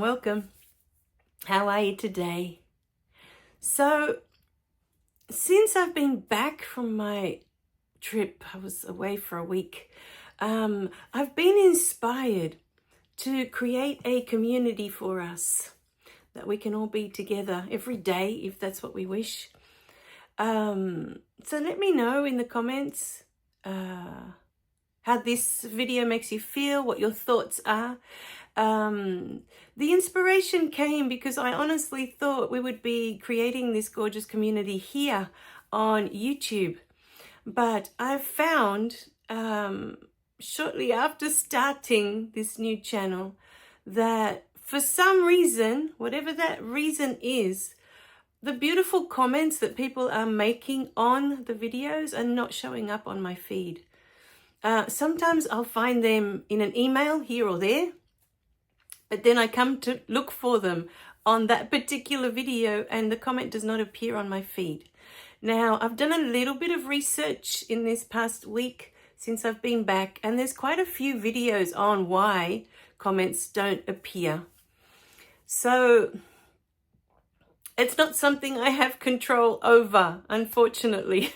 welcome. How are you today? So, since I've been back from my trip, I was away for a week, I've been inspired to create a community for us that we can all be together every day if that's what we wish. So let me know in the comments how this video makes you feel, what your thoughts are. The inspiration came because I honestly thought we would be creating this gorgeous community here on YouTube. But I found shortly after starting this new channel that for some reason, whatever that reason is, the beautiful comments that people are making on the videos are not showing up on my feed. Sometimes I'll find them in an email here or there, but then I come to look for them on that particular video and the comment does not appear on my feed. Now, I've done a little bit of research in this past week since I've been back, and there's quite a few videos on why comments don't appear. So it's not something I have control over, unfortunately.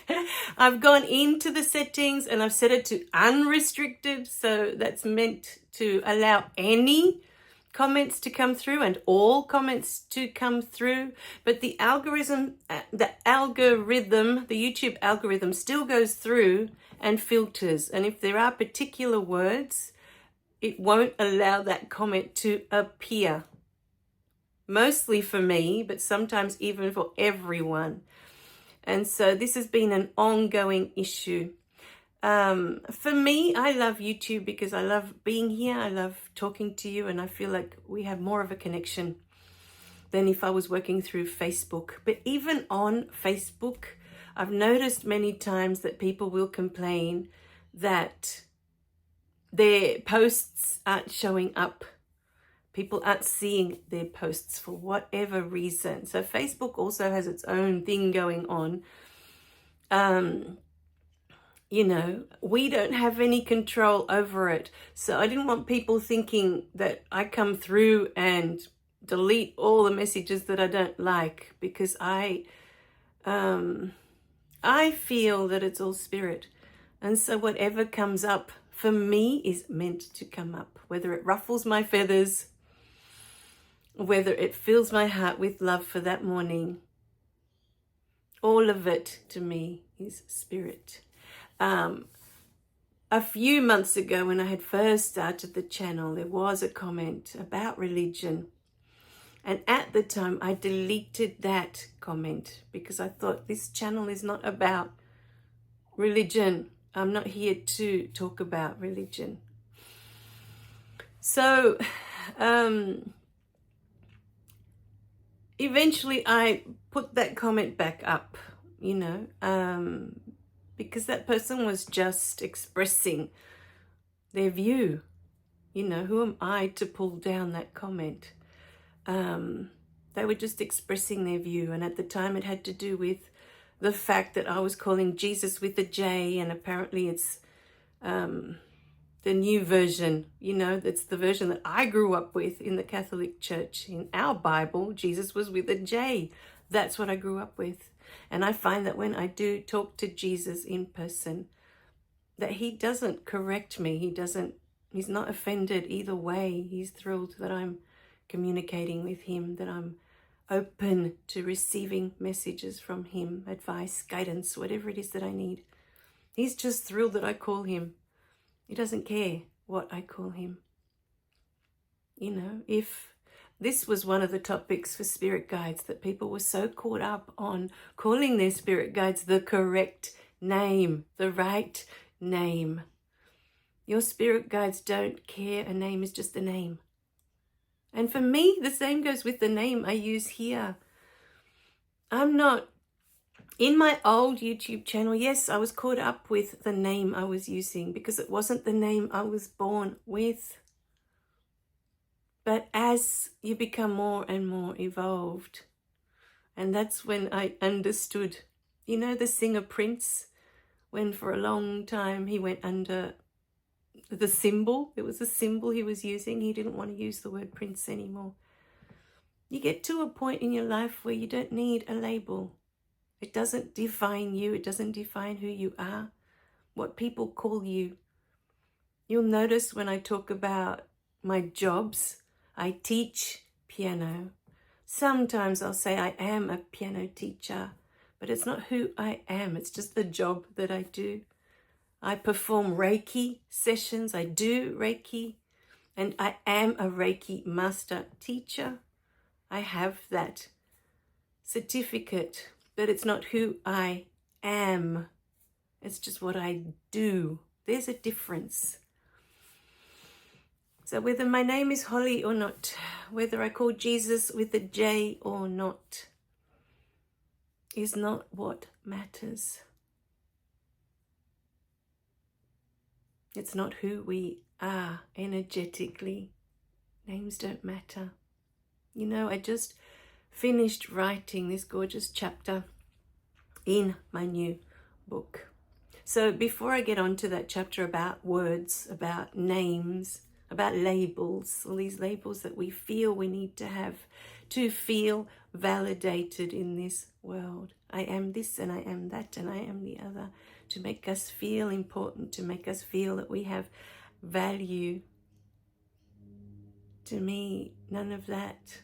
I've gone into the settings and I've set it to unrestricted. So that's meant to allow any comments to come through and all comments to come through. But the algorithm, the YouTube algorithm still goes through and filters. And if there are particular words, it won't allow that comment to appear. Mostly for me, but sometimes even for everyone. And so this has been an ongoing issue. For me, I love YouTube because I love being here. I love talking to you, and I feel like we have more of a connection than if I was working through Facebook. But even on Facebook, I've noticed many times that people will complain that their posts aren't showing up. People aren't seeing their posts for whatever reason. So Facebook also has its own thing going on. You know, we don't have any control over it. So I didn't want people thinking that I come through and delete all the messages that I don't like, because I feel that it's all spirit. And so whatever comes up for me is meant to come up, whether it ruffles my feathers, whether it fills my heart with love for that morning. All of it to me is spirit. A few months ago when I had first started the channel, there was a comment about religion. And at the time I deleted that comment because I thought this channel is not about religion. I'm not here to talk about religion. So, eventually I put that comment back up, you know, because that person was just expressing their view. You know, who am I to pull down that comment? They were just expressing their view. And at the time it had to do with the fact that I was calling Jesus with a J, and apparently it's the new version, you know, that's the version that I grew up with in the Catholic Church. In our Bible, Jesus was with a J. That's what I grew up with. And I find that when I do talk to Jesus in person, that he doesn't correct me. He's not offended either way. He's thrilled that I'm communicating with him, that I'm open to receiving messages from him, advice, guidance, whatever it is that I need. He's just thrilled that I call him. He doesn't care what I call him. You know, if this was one of the topics for spirit guides, that people were so caught up on calling their spirit guides the correct name, the right name. Your spirit guides don't care. A name is just a name. And for me, the same goes with the name I use here. I'm not, in my old YouTube channel, yes, I was caught up with the name I was using because it wasn't the name I was born with. But as you become more and more evolved, and that's when I understood, you know, the singer Prince, when for a long time he went under the symbol. It was a symbol he was using. He didn't want to use the word Prince anymore. You get to a point in your life where you don't need a label. It doesn't define you. It doesn't define who you are, what people call you. You'll notice when I talk about my jobs, I teach piano. Sometimes I'll say I am a piano teacher, but it's not who I am. It's just the job that I do. I perform Reiki sessions. I do Reiki, and I am a Reiki master teacher. I have that certificate, but it's not who I am. It's just what I do. There's a difference. So whether my name is Hollie or not, whether I call Jesus with a J or not, is not what matters. It's not who we are energetically. Names don't matter. You know, I just finished writing this gorgeous chapter in my new book. So before I get on to that chapter about words, about names, about labels, all these labels that we feel we need to have to feel validated in this world. I am this and I am that and I am the other, to make us feel important, to make us feel that we have value. To me, none of that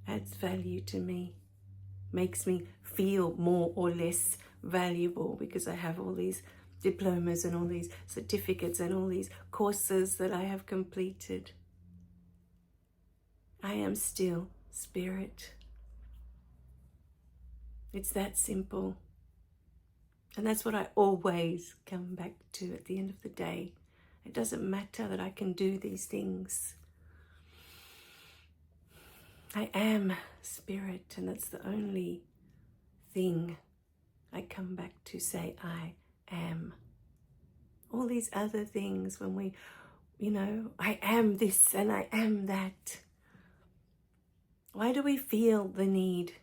adds value to me, makes me feel more or less valuable because I have all these diplomas and all these certificates and all these courses that I have completed. I am still spirit. It's that simple. And that's what I always come back to at the end of the day. It doesn't matter that I can do these things. I am spirit, and that's the only thing I come back to say I am. All these other things, when we, I am this and I am that. Why do we feel the need?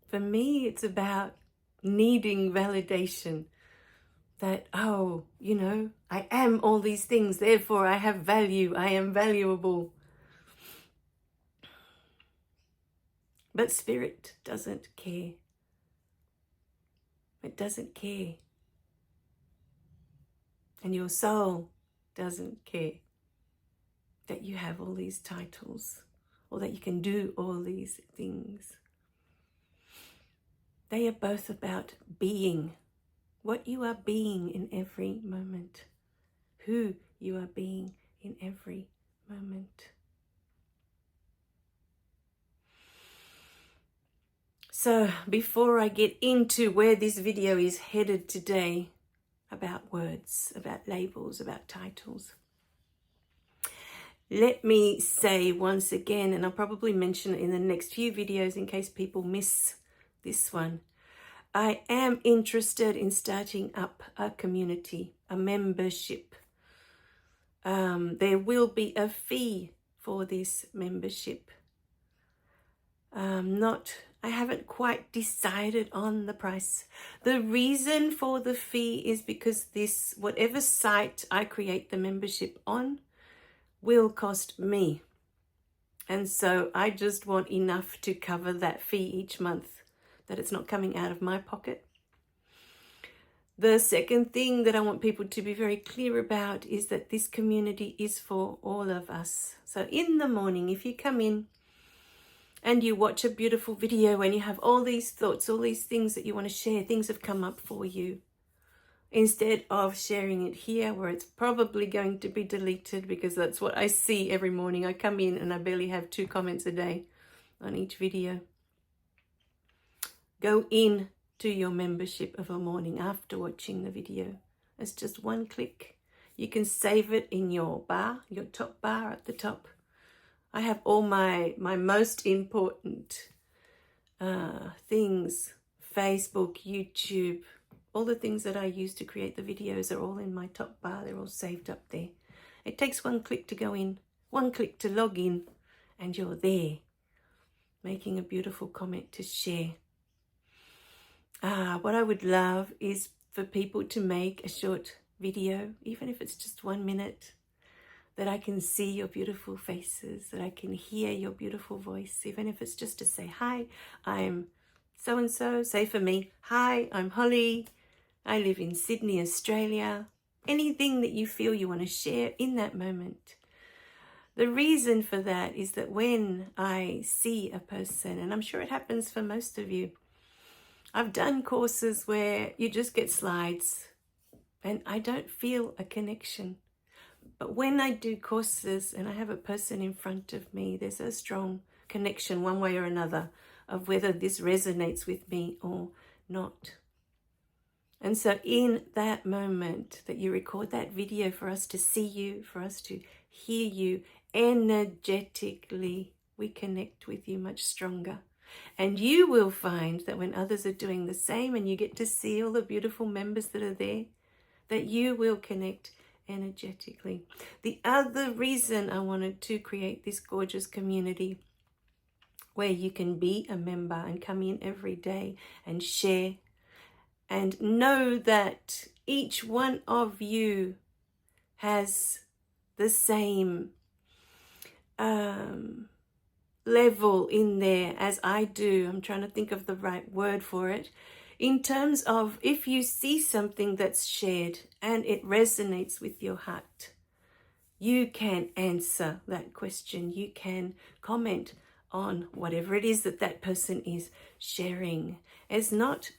For me, it's about needing validation. That, I am all these things, therefore I have value, I am valuable. But spirit doesn't care. It doesn't care. And your soul doesn't care that you have all these titles or that you can do all these things. They are both about being. What you are being in every moment. Who you are being in every moment. So before I get into where this video is headed today, about words, about labels, about titles, let me say once again, and I'll probably mention it in the next few videos in case people miss this one, I am interested in starting up a community, a membership. There will be a fee for this membership. I haven't quite decided on the price. The reason for the fee is because whatever site I create the membership on will cost me. And so I just want enough to cover that fee each month, that it's not coming out of my pocket. The second thing that I want people to be very clear about is that this community is for all of us. So in the morning, if you come in and you watch a beautiful video and you have all these thoughts, all these things that you want to share, things have come up for you. Instead of sharing it here where it's probably going to be deleted, because that's what I see every morning. I come in and I barely have 2 comments a day on each video. Go in to your membership of a morning after watching the video. It's just 1 click. You can save it in your bar, your top bar at the top. I have all my most important things, Facebook, YouTube, all the things that I use to create the videos are all in my top bar. They're all saved up there. It takes 1 click to go in, 1 click to log in, and you're there, making a beautiful comment to share. What I would love is for people to make a short video, even if it's just 1 minute, that I can see your beautiful faces, that I can hear your beautiful voice, even if it's just to say, hi, I'm so-and-so. Say for me, hi, I'm Hollie. I live in Sydney, Australia. Anything that you feel you want to share in that moment. The reason for that is that when I see a person, and I'm sure it happens for most of you, I've done courses where you just get slides and I don't feel a connection. But when I do courses and I have a person in front of me, there's a strong connection one way or another of whether this resonates with me or not. And so in that moment that you record that video for us to see you, for us to hear you, energetically, we connect with you much stronger. And you will find that when others are doing the same and you get to see all the beautiful members that are there, that you will connect energetically. The other reason I wanted to create this gorgeous community where you can be a member and come in every day and share and know that each one of you has the same level in there as I do. I'm trying to think of the right word for it. In terms of if you see something that's shared and it resonates with your heart, you can answer that question. You can comment on whatever it is that that person is sharing. It's not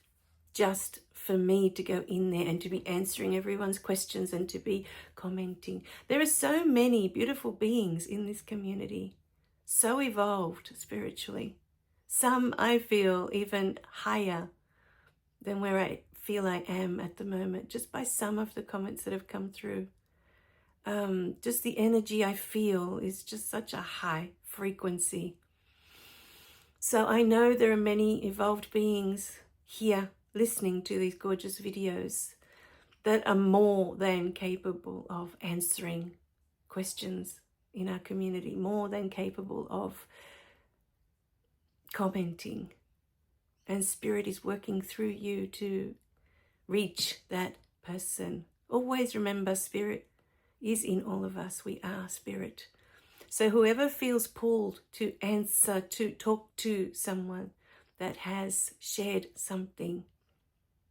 just for me to go in there and to be answering everyone's questions and to be commenting. There are so many beautiful beings in this community, so evolved spiritually. Some I feel even higher than where I feel I am at the moment, just by some of the comments that have come through. Just the energy I feel is just such a high frequency. So I know there are many evolved beings here listening to these gorgeous videos that are more than capable of answering questions in our community, more than capable of commenting. And Spirit is working through you to reach that person. Always remember, Spirit is in all of us. We are Spirit. So whoever feels pulled to answer, to talk to someone that has shared something,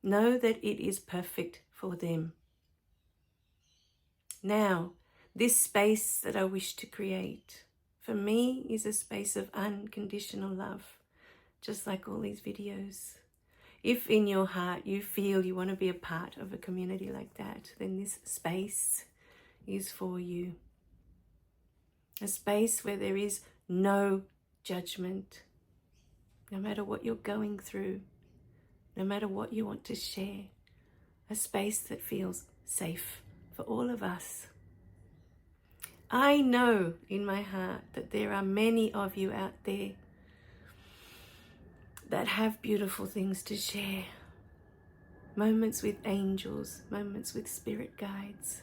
know that it is perfect for them. Now, this space that I wish to create, for me, is a space of unconditional love, just like all these videos. If in your heart you feel you want to be a part of a community like that, then this space is for you. A space where there is no judgment, no matter what you're going through, no matter what you want to share. A space that feels safe for all of us. I know in my heart that there are many of you out there that have beautiful things to share. Moments with angels, moments with spirit guides.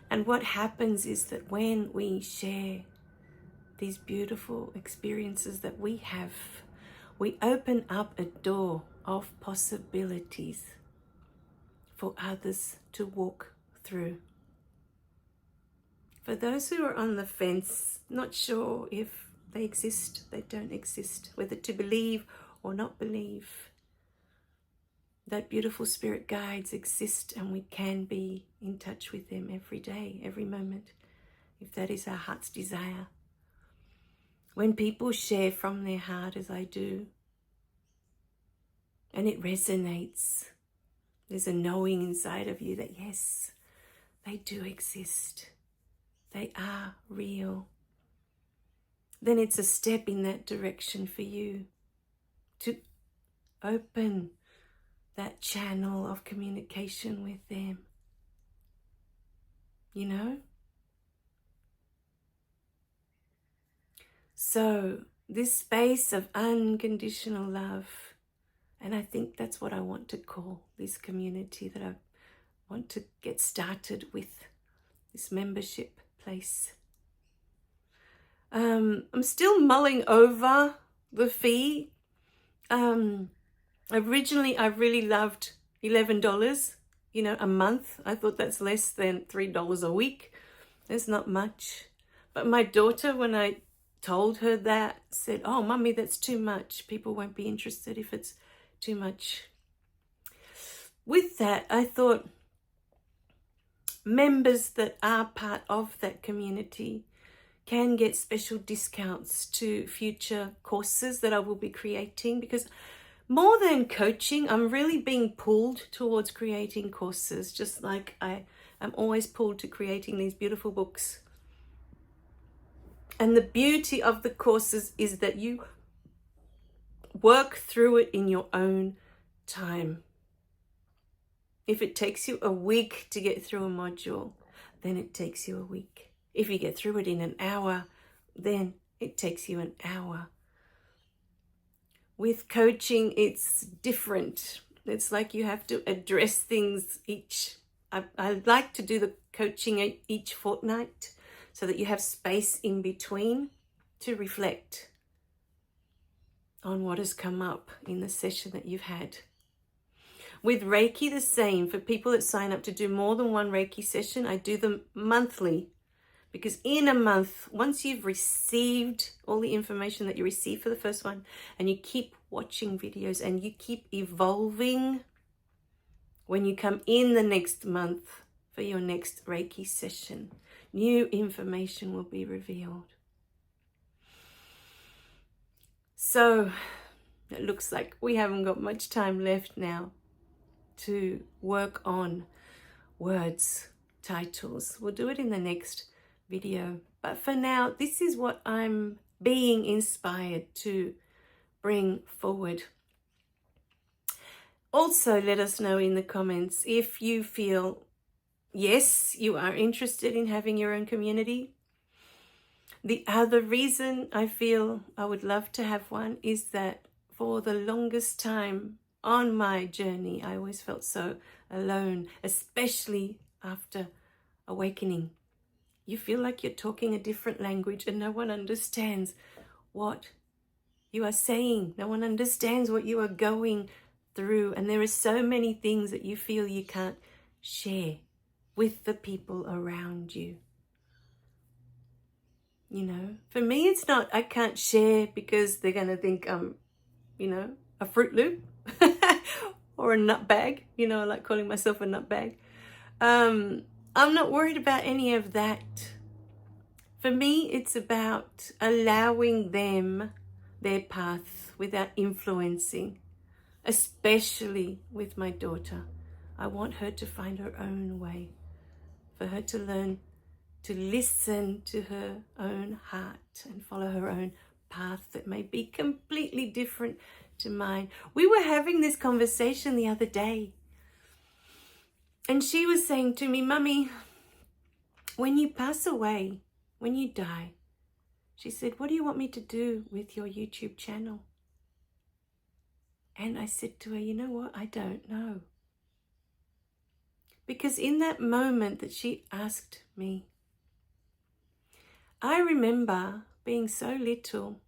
And what happens is that when we share these beautiful experiences that we have, we open up a door of possibilities for others to walk through. For those who are on the fence, not sure if they exist, they don't exist, whether to believe or not believe, that beautiful spirit guides exist and we can be in touch with them every day, every moment, if that is our heart's desire. When people share from their heart, as I do, and it resonates, there's a knowing inside of you that yes, they do exist. They are real. Then it's a step in that direction for you to open that channel of communication with them. You know? So this space of unconditional love, and I think that's what I want to call this community that I want to get started with, this membership place. I'm still mulling over the fee. Originally, I really loved $11 you know, a month. I thought that's less than $3 a week. It's not much. But my daughter, when I told her that, said, oh, Mummy, that's too much. People won't be interested if it's too much. With that, I thought members that are part of that community can get special discounts to future courses that I will be creating, because more than coaching, I'm really being pulled towards creating courses, just like I am always pulled to creating these beautiful books. And the beauty of the courses is that you work through it in your own time. If it takes you a week to get through a module, then it takes you a week. If you get through it in an hour, then it takes you an hour. With coaching, it's different. It's like you have to address things I like to do the coaching each fortnight so that you have space in between to reflect on what has come up in the session that you've had. With Reiki, the same. For people that sign up to do more than one Reiki session, I do them monthly. Because in a month, once you've received all the information that you received for the first one, and you keep watching videos and you keep evolving, when you come in the next month for your next Reiki session, new information will be revealed. So it looks like we haven't got much time left now to work on words, titles. We'll do it in the next video. But for now, this is what I'm being inspired to bring forward. Also, let us know in the comments if you feel, yes, you are interested in having your own community. The other reason I feel I would love to have one is that for the longest time on my journey, I always felt so alone, especially after awakening. You feel like you're talking a different language and no one understands what you are saying. No one understands what you are going through. And there are so many things that you feel you can't share with the people around you. You know, for me, it's not, I can't share because they're going to think I'm, you know, a Fruit Loop or a nut bag. You know, I like calling myself a nut bag. I'm not worried about any of that. For me, it's about allowing them their path without influencing, especially with my daughter. I want her to find her own way, for her to learn to listen to her own heart and follow her own path that may be completely different to mine. We were having this conversation the other day, and she was saying to me, Mummy, when you pass away, when you die, she said, what do you want me to do with your YouTube channel? And I said to her, you know what? I don't know. Because in that moment that she asked me, I remember being so little.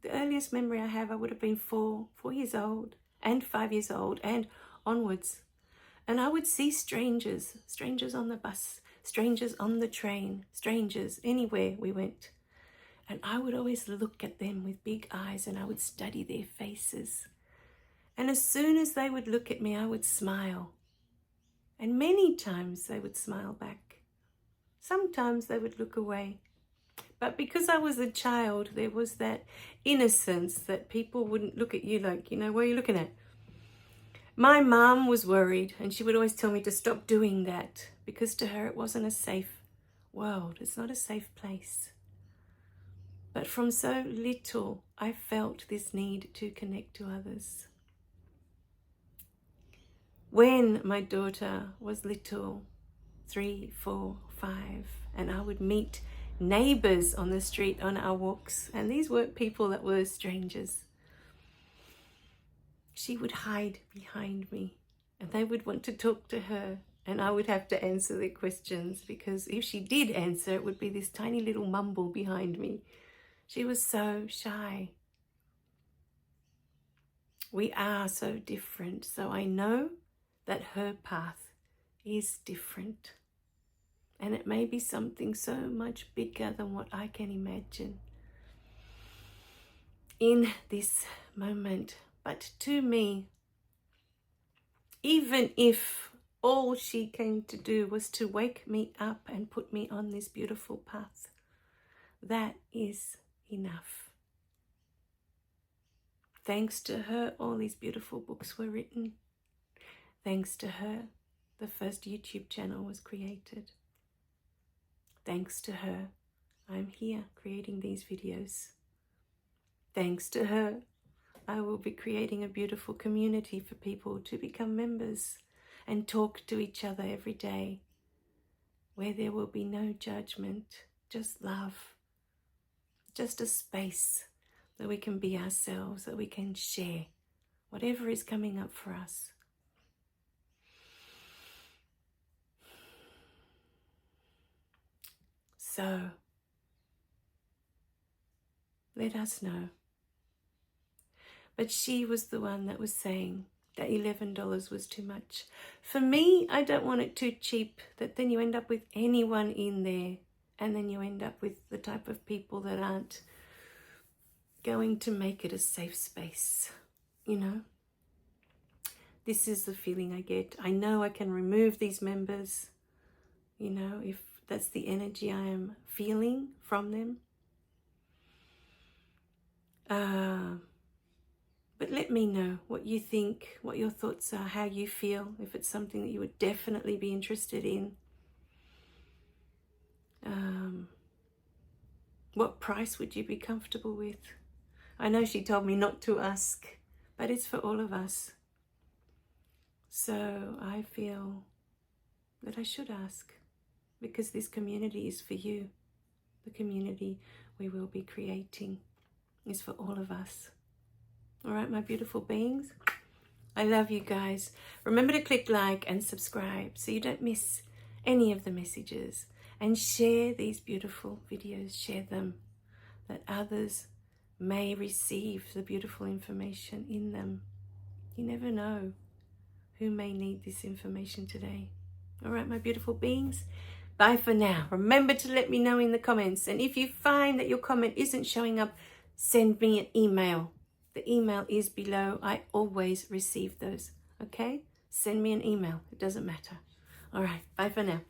The earliest memory I have, I would have been 4 years old and 5 years old and onwards. And I would see strangers on the bus, strangers on the train, strangers anywhere we went. And I would always look at them with big eyes and I would study their faces. And as soon as they would look at me, I would smile. And many times they would smile back. Sometimes they would look away. But because I was a child, there was that innocence that people wouldn't look at you like, you know, what are you looking at? My mom was worried and she would always tell me to stop doing that because to her it wasn't a safe world. It's not a safe place. But from so little, I felt this need to connect to others. When my daughter was little, 3, 4, 5, and I would meet neighbors on the street on our walks, and these weren't people that were strangers, she would hide behind me and they would want to talk to her and I would have to answer their questions, because if she did answer, it would be this tiny little mumble behind me. She was so shy. We are so different. So I know that her path is different. And it may be something so much bigger than what I can imagine in this moment. But to me, even if all she came to do was to wake me up and put me on this beautiful path, that is enough. Thanks to her, all these beautiful books were written. Thanks to her, the first YouTube channel was created. Thanks to her, I'm here creating these videos. Thanks to her, I will be creating a beautiful community for people to become members and talk to each other every day, where there will be no judgment, just love, just a space that we can be ourselves, that we can share whatever is coming up for us. So, let us know. But she was the one that was saying that $11 was too much. For me, I don't want it too cheap that then you end up with anyone in there, and then you end up with the type of people that aren't going to make it a safe space, you know. This is the feeling I get. I know I can remove these members, you know, if that's the energy I am feeling from them. But let me know what you think, what your thoughts are, how you feel, if it's something that you would definitely be interested in. What price would you be comfortable with? I know she told me not to ask, but it's for all of us. So I feel that I should ask, because this community is for you. The community we will be creating is for all of us. All right, my beautiful beings. I love you guys. Remember to click like and subscribe so you don't miss any of the messages. And share these beautiful videos. Share them, that others may receive the beautiful information in them. You never know who may need this information today. All right, my beautiful beings. Bye for now. Remember to let me know in the comments. And if you find that your comment isn't showing up, send me an email. The email is below. I always receive those. Okay? Send me an email. It doesn't matter. All right. Bye for now.